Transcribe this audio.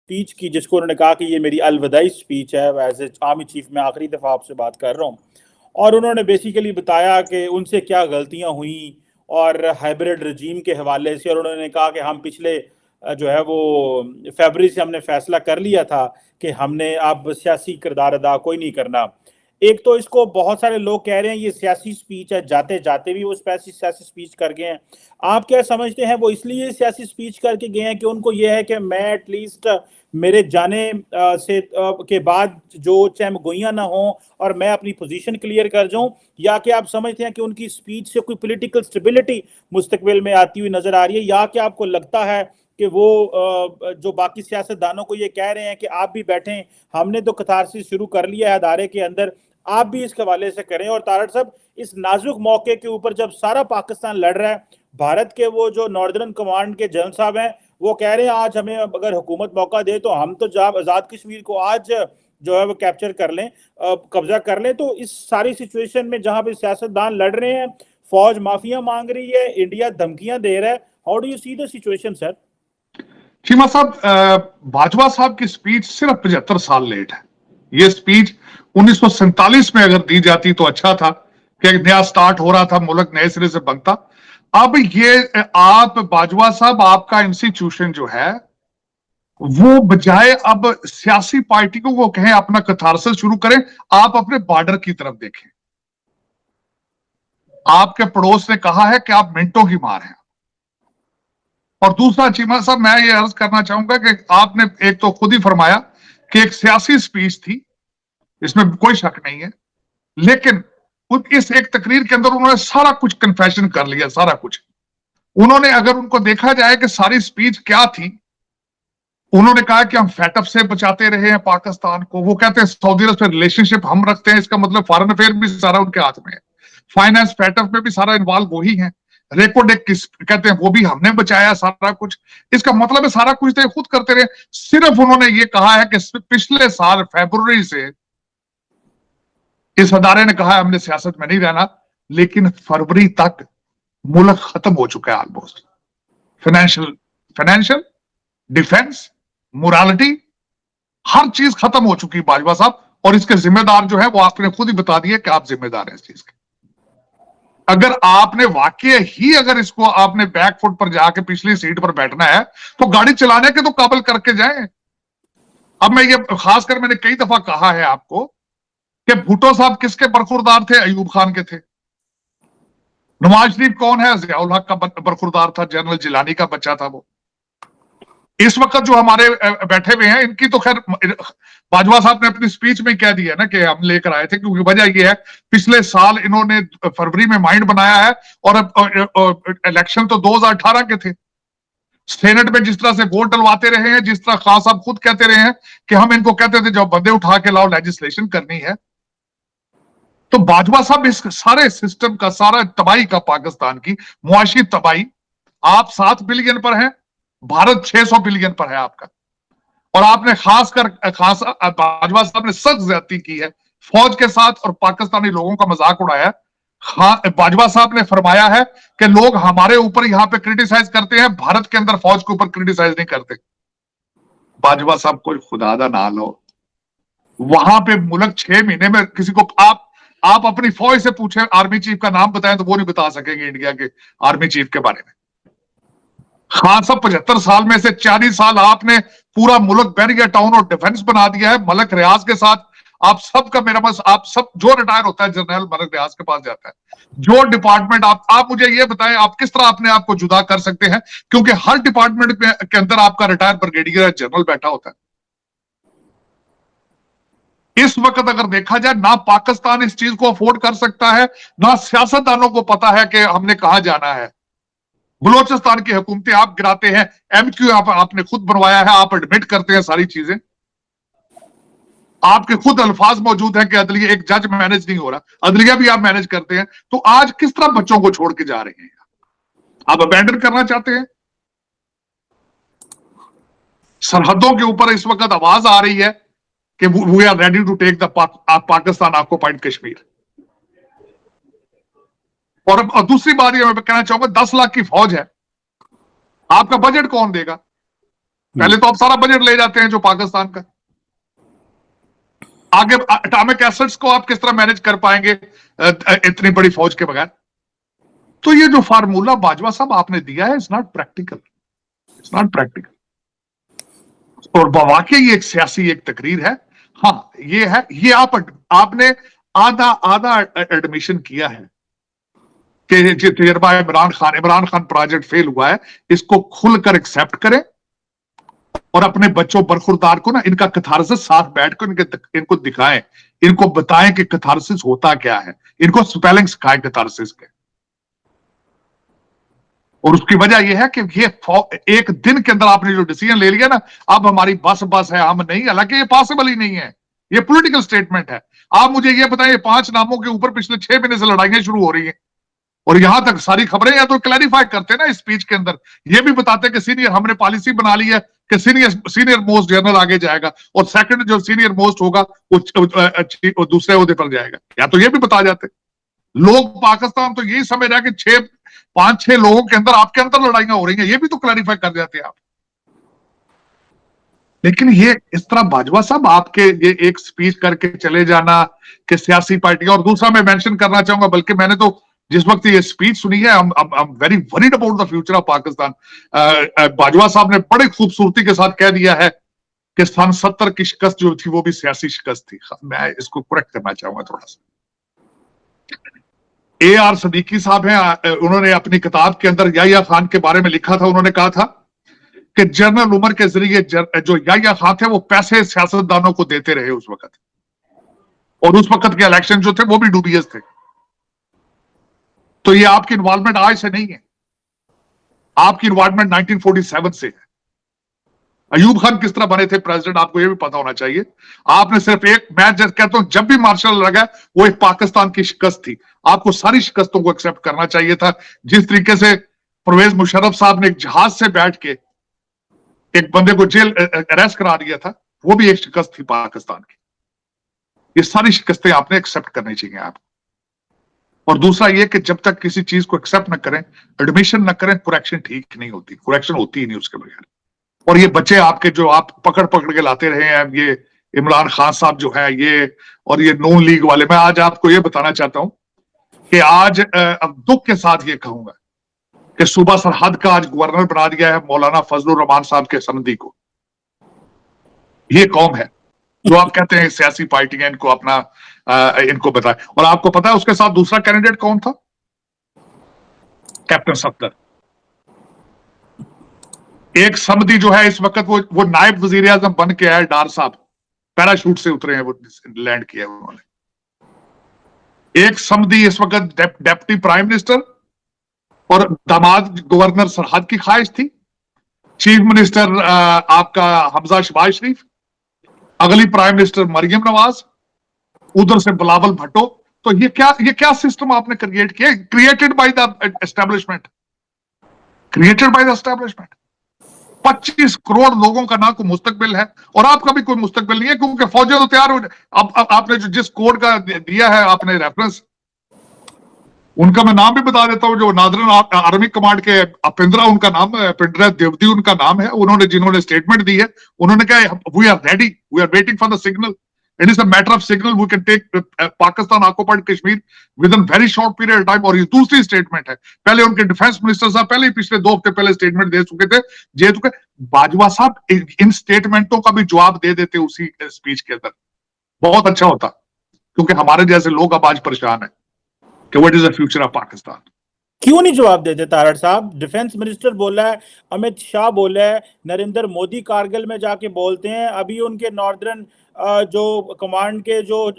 Speech की, जिसको उन्होंने कहा कि ये मेरी अलविदाई स्पीच है, एज ए आर्मी चीफ मैं आखिरी दफ़ा आपसे बात कर रहा हूँ। और उन्होंने बेसिकली बताया कि उनसे क्या गलतियाँ हुई और हाइब्रिड रजीम के हवाले से, और उन्होंने कहा कि हम पिछले जो है वो फरवरी से हमने फैसला कर लिया था कि हमने अब सियासी किरदार अदा कोई नहीं करना। एक तो इसको बहुत सारे लोग कह रहे हैं ये सियासी स्पीच है, जाते जाते भी वो सियासी स्पीच कर गए हैं। आप क्या समझते हैं वो इसलिए सियासी स्पीच करके गए हैं कि उनको ये है कि मैं एटलीस्ट मेरे जाने से के बाद जो चहमगोइयां ना हो और मैं अपनी पोजीशन क्लियर कर जाऊं, या कि आप समझते हैं कि उनकी स्पीच से कोई पॉलिटिकल स्टेबिलिटी मुस्तकबिल में आती हुई नजर आ रही है, या कि आपको लगता है कि वो जो बाकी सियासतदानों को ये कह रहे हैं कि आप भी बैठें, हमने तो कथारसिस शुरू कर लिया है अदारे के अंदर, आप भी इस हवाले से करें। और तारड़ साहब, इस नाजुक मौके के ऊपर जब सारा पाकिस्तान लड़ रहा है, भारत के वो जो नॉर्दर्न कमांड के जनरल साहब हैं वो कह रहे हैं आज हमें अगर हुकूमत मौका दे तो हम तो जब आजाद कश्मीर को आज जो है वो कैप्चर कर लें, कब्जा कर लें। तो इस सारी सिचुएशन में जहां पे सियासतदान लड़ रहे हैं, फौज माफिया मांग रही है, इंडिया धमकियां दे रहा है, how do you see the situation sir? Cheema साहब, बाजवा साहब की स्पीच सिर्फ 75 साल लेट है। ये स्पीच 1947 में अगर दी जाती तो अच्छा था कि एक नया स्टार्ट हो रहा था, मुल्क नए सिरे से बनता। अब ये आप बाजवा साहब, आपका इंस्टीट्यूशन जो है वो बजाय अब सियासी पार्टियों को कहें अपना कथारसिस शुरू करें, आप अपने बॉर्डर की तरफ देखें। आपके पड़ोस ने कहा है कि आप मिनटों की मार हैं। और दूसरा चीमा साहब, मैं ये अर्ज करना चाहूंगा कि आपने एक तो खुद ही फरमाया कि एक सियासी स्पीच थी, इसमें कोई शक नहीं है, लेकिन इस एक तकरीर के अंदर उन्होंने सारा कुछ कन्फेशन कर लिया, सारा कुछ। उन्होंने, अगर उनको देखा जाए कि सारी स्पीच क्या थी, उन्होंने कहा कि हम फैटअप से बचाते रहे हैं पाकिस्तान को। वो कहते हैं सऊदी अरब से रिलेशनशिप हम रखते हैं, इसका मतलब फॉरेन अफेयर भी सारा उनके हाथ में है, फाइनेंस फैटअप में भी सारा इन्वॉल्व वही है, रेकोडेक किस कहते हैं वो भी हमने बचाया सारा कुछ। इसका मतलब है सारा कुछ तो खुद करते रहे। सिर्फ उन्होंने ये कहा है कि पिछले साल फरवरी से इस अदारे ने कहा है हमने सियासत में नहीं रहना, लेकिन फरवरी तक मुल्क खत्म हो चुका है ऑलमोस्ट। फाइनेंशियल, डिफेंस, मोरालिटी, हर चीज खत्म हो चुकी है बाजवा साहब। और इसके जिम्मेदार जो है वो आपने खुद ही बता दिया कि आप जिम्मेदार हैं इस चीज के। अगर आपने वाकई ही अगर इसको आपने बैक फुट पर जाके पिछली सीट पर बैठना है तो गाड़ी चलाने के तो काबिल करके जाए। अब मैं ये खासकर मैंने कई दफा कहा है आपको कि भुट्टो साहब किसके बरखुरदार थे? अयूब खान के थे। नवाज शरीफ कौन है? जियाउल हक का बरखुरदार था, जनरल जिलानी का बच्चा था वो। इस वक्त जो हमारे बैठे हुए हैं, इनकी तो खैर बाजवा साहब ने अपनी स्पीच में कह दिया ना कि हम लेकर आए थे, क्योंकि वजह यह है पिछले साल इन्होंने फरवरी में माइंड बनाया है और इलेक्शन तो 2018 के थे। सेनेट में जिस तरह से वोट डलवाते रहे हैं, जिस तरह खान साहब खुद कहते रहे हैं कि हम इनको कहते थे जब बंदे उठा के लाओ, लेजिस्लेशन करनी है। तो बाजवा साहब इस सारे सिस्टम का, सारा तबाही का, पाकिस्तान की मुआशी तबाही, आप 7 बिलियन पर हैं, भारत 600 बिलियन पर है आपका। और आपने खासकर बाजवा साहब ने सख्त ज्यादती की है फौज के साथ और पाकिस्तानी लोगों का मजाक उड़ाया। बाजवा साहब ने फरमाया है कि लोग हमारे ऊपर यहां पे क्रिटिसाइज करते हैं, भारत के अंदर फौज के ऊपर क्रिटिसाइज नहीं करते। बाजवा साहब कोई खुदादा ना लो, वहां पे मुल्क 6 महीने में किसी को आप अपनी फौज से पूछे आर्मी चीफ का नाम बताएं तो वो नहीं बता सकेंगे इंडिया के आर्मी चीफ के बारे में। खान साहब 75 साल में से 40 साल आपने पूरा मुल्क बैरियर टाउन और डिफेंस बना दिया है मलक रियाज के साथ। आप सबका मेरा बस, आप सब जो रिटायर होता है जनरल मलक रियाज के पास जाता है, जो डिपार्टमेंट आप मुझे ये बताएं आप किस तरह अपने आप को जुदा कर सकते हैं, क्योंकि हर डिपार्टमेंट के अंदर आपका रिटायर ब्रिगेडियर जनरल बैठा होता है। इस वक्त अगर देखा जाए, ना पाकिस्तान इस चीज को अफोर्ड कर सकता है, ना सियासतदानों को पता है कि हमने कहां जाना है। बलोचिस्तान की हुकूमतें आप गिराते हैं, एमक्यू आपने खुद बनवाया है, आप एडमिट करते हैं सारी चीजें, आपके खुद अल्फाज मौजूद हैं कि अदलिया, एक जज मैनेज नहीं हो रहा, अदलिया भी आप मैनेज करते हैं। तो आज किस तरह बच्चों को छोड़ के जा रहे हैं? आप अबैंडन करना चाहते हैं? सरहदों के ऊपर इस वक्त आवाज आ रही है कि we are ready to take the Pakistan occupied Kashmir. और अब दूसरी बात ये मैं कहना चाहूंगा, 10 लाख की फौज है, आपका बजट कौन देगा? पहले तो आप सारा बजट ले जाते हैं जो पाकिस्तान का, आगे एटॉमिक एसेट्स को आप किस तरह मैनेज कर पाएंगे इतनी बड़ी फौज के बगैर। तो ये जो फार्मूला बाजवा साहब आपने दिया है, it's not practical, it's not practical. और वाकई ये एक सियासी एक तकरीर है। हाँ ये है, ये आपने आधा एडमिशन किया है कि तजर्बा इमरान खान प्रोजेक्ट फेल हुआ है, इसको खुलकर एक्सेप्ट करें और अपने बच्चों बरखुरदार को ना इनका कैथारसिस साथ बैठकर इनको दिखाएं, इनको बताएं कि कैथारसिस होता क्या है, इनको स्पेलिंग सिखाएं कैथारसिस के। और उसकी वजह यह है कि ये एक दिन के अंदर आपने जो डिसीजन ले लिया ना, अब हमारी बस है, हम नहीं, हालांकि ये पॉसिबल ही नहीं है, ये पॉलिटिकल स्टेटमेंट है। आप मुझे ये बताएं, 5 नामों के ऊपर पिछले 6 महीने से लड़ाइयां शुरू हो रही हैं और यहां तक सारी खबरें या तो क्लैरिफाई करते हैं ना इस स्पीच के अंदर, ये भी बताते कि सीनियर, हमने पॉलिसी बना ली है कि सीनियर मोस्ट जनरल आगे जाएगा और सेकंड जो सीनियर मोस्ट होगा वो दूसरे ओहदे पर जाएगा, या तो ये भी बता जाते। लोग पाकिस्तान तो यही समझ रहा है कि 5-6 लोगों के अंदर आपके अंदर लड़ाइयां हो रही हैं, ये भी तो क्लैरिफाई कर जाते हैं आप। लेकिन ये इस तरह बाजवा साहब आपके ये एक स्पीच करके चले जाना कि सियासी पार्टी, और दूसरा मैं मेंशन करना चाहूंगा, बल्कि मैंने तो जिस वक्त ये स्पीच सुनी है, I am very worried about the future of Pakistan. Bajwa साहब ने बड़ी खूबसूरती के साथ कह दिया है कि सन 70 की शिकस्त जो थी वो भी सियासी शिकस्त थी। मैं इसको करेक्ट करना चाहूंगा थोड़ा सा। AR सदीकी साहब हैं, उन्होंने अपनी किताब के अंदर याह्या खान के बारे में लिखा था, उन्होंने कहा था कि जनरल उमर के जरिए जो याह्या खान थे वो पैसे सियासतदानों को देते रहे उस वक्त, और उस वक्त के इलेक्शन जो थे वो भी डूबियस थे। तो ये आपकी इन्वॉल्वमेंट आज से नहीं है, आपकी इन्वॉल्वमेंट 1947 से है। अयूब खान किस तरह बने थे प्रेसिडेंट, आपको ये भी पता होना चाहिए। आपने सिर्फ एक, मैं जब कहता हूं जब भी मार्शल लगा वो एक पाकिस्तान की शिकस्त थी, आपको सारी शिकस्तों को एक्सेप्ट करना चाहिए था। जिस तरीके से परवेज मुशर्रफ साहब ने एक जहाज से बैठ के एक बंदे को जेल अरेस्ट करा दिया था, वो भी एक शिकस्त थी पाकिस्तान की। ये सारी शिकस्तें आपने एक्सेप्ट करनी चाहिए आपको। और दूसरा ये कि जब तक किसी चीज को एक्सेप्ट न करें, एडमिशन न करें, करेक्शन ठीक नहीं होती, करेक्शन होती ही नहीं उसके बगैर। और ये बच्चे आपके जो आप पकड़ के लाते रहे हैं, ये इमरान खान साहब जो है ये, और ये नून लीग वाले, मैं आज आपको ये बताना चाहता हूं कि आज अब दुख के साथ ये कहूंगा कि सूबा सरहद का आज गवर्नर बना दिया है मौलाना फजलुर रहमान साहब के समधी को। ये कौम है जो आप कहते हैं सियासी पार्टी है, इनको अपना इनको बताए। और आपको पता है उसके साथ दूसरा कैंडिडेट कौन था? कैप्टन सफदर। एक समधी जो है इस वक्त वो नायब वजीर आजम बन के आए, डार साहब पैराशूट से उतरे हैं, वो लैंड किया उन्होंने। एक समधी इस वक्त डेप्टी प्राइम मिनिस्टर और दामाद गवर्नर सरहद की ख्वाहिश थी। चीफ मिनिस्टर आपका हमजा शहबाज शरीफ, अगली प्राइम मिनिस्टर मरियम नवाज, उधर से बिलावल भुट्टो। तो ये क्या सिस्टम आपने क्रिएट किया? Created by the establishment, created by the establishment. 25 crore लोगों का ना कोई मुस्तकबिल है, और आपका भी कोई मुस्तकबिल नहीं है, क्योंकि फौजें तो तैयार हो। अब आपने जिस कोड का दिया है आपने रेफरेंस, उनका मैं नाम भी बता देता हूं, जो नादरन आर्मी कमांड के अपिंद्रा उनका नाम है, अपिंद्रा देवदी उनका नाम है। उन्होंने जिन्होंने स्टेटमेंट दी है, उन्होंने कहा we are ready, we are waiting for the signal, it is a matter of signal, we can take Pakistan occupied Kashmir within very short period time. और ये दूसरी स्टेटमेंट है, पहले उनके डिफेंस मिनिस्टर साहब पहले ही पिछले 2 हफ्ते पहले स्टेटमेंट दे चुके थे, जे चुके। बाजवा साहब इन स्टेटमेंटों का भी जवाब दे देते उसी स्पीच के अंदर, बहुत अच्छा होता, क्योंकि हमारे जैसे लोग अब आज परेशान है कि what is the future of Pakistan. क्यों नहीं जवाब देते तारड़ साहब? डिफेंस मिनिस्टर बोला है, अमित शाह बोला है, नरेंद्र मोदी कारगिल में जाके बोलते हैं, अभी उनके नॉर्दर्न जो कमांड के जो